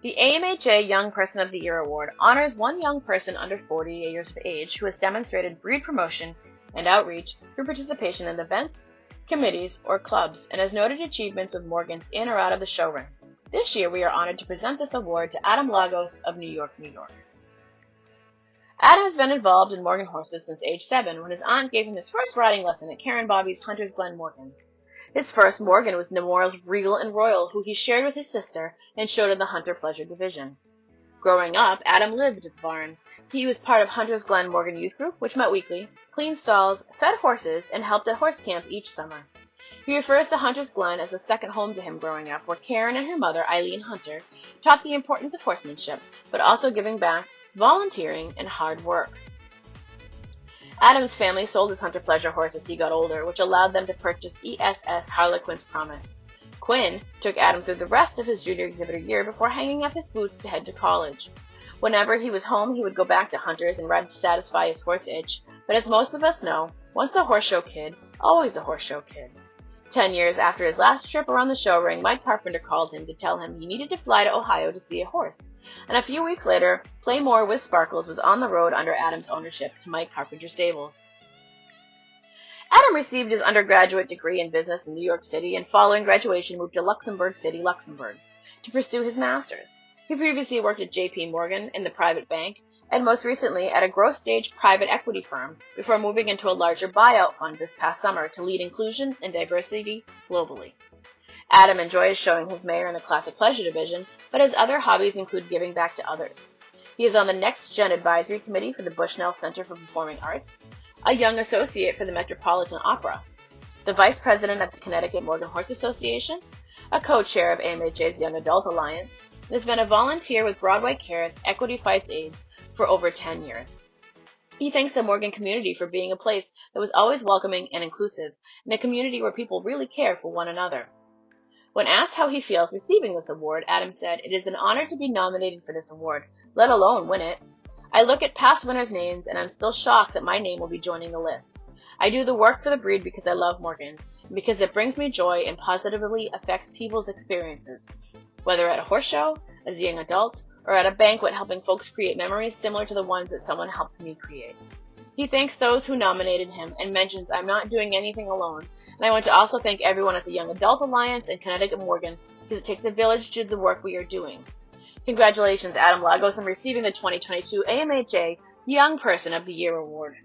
The AMHA Young Person of the Year Award honors one young person under 40 years of age who has demonstrated breed promotion and outreach through participation in events, committees, or clubs, and has noted achievements with Morgans in or out of the show ring. This year, we are honored to present this award to Adam Lagosz of New York, New York. Adam has been involved in Morgan horses since age 7, when his aunt gave him his first riding lesson at Karen Bobby's Hunter's Glen Morgans. His first Morgan was Memorial's Regal and Royal, who he shared with his sister and showed in the Hunter Pleasure division. Growing up, Adam lived at the barn. He was part of Hunter's Glen Morgan Youth Group, which met weekly, cleaned stalls, fed horses, and helped at horse camp each summer. He refers to Hunter's Glen as a second home to him growing up, where Karen and her mother, Eileen Hunter, taught the importance of horsemanship, but also giving back, volunteering, and hard work. Adam's family sold his Hunter Pleasure horse as he got older, which allowed them to purchase ESS Harlequin's Promise. Quinn took Adam through the rest of his junior exhibitor year before hanging up his boots to head to college. Whenever he was home, he would go back to Hunter's and ride to satisfy his horse itch, but as most of us know, once a horse show kid, always a horse show kid. 10 years after his last trip around the show ring, Mike Carpenter called him to tell him he needed to fly to Ohio to see a horse. And a few weeks later, Play More with Sparkles was on the road under Adam's ownership to Mike Carpenter's stables. Adam received his undergraduate degree in business in New York City and following graduation moved to Luxembourg City, Luxembourg, to pursue his master's. He previously worked at J.P. Morgan in the private bank and most recently at a growth-stage private equity firm before moving into a larger buyout fund this past summer to lead inclusion and diversity globally. Adam enjoys showing his mare in the Classic Pleasure division, but his other hobbies include giving back to others. He is on the Next Gen Advisory Committee for the Bushnell Center for Performing Arts, a Young Associate for the Metropolitan Opera, the Vice President at the Connecticut Morgan Horse Association, a co-chair of AMHA's Young Adult Alliance, and has been a volunteer with Broadway Cares Equity Fights AIDS for over 10 years. He thanks the Morgan community for being a place that was always welcoming and inclusive, and a community where people really care for one another. When asked how he feels receiving this award, Adam said, "It is an honor to be nominated for this award, let alone win it. I look at past winners' names and I'm still shocked that my name will be joining the list. I do the work for the breed because I love Morgans, and because it brings me joy and positively affects people's experiences, whether at a horse show, as a young adult, or at a banquet helping folks create memories similar to the ones that someone helped me create." He thanks those who nominated him and mentions, "I'm not doing anything alone, and I want to also thank everyone at the Young Adult Alliance and Connecticut Morgan because it takes a village to do the work we are doing." Congratulations, Adam Lagosz, on receiving the 2022 AMHA Young Person of the Year Award.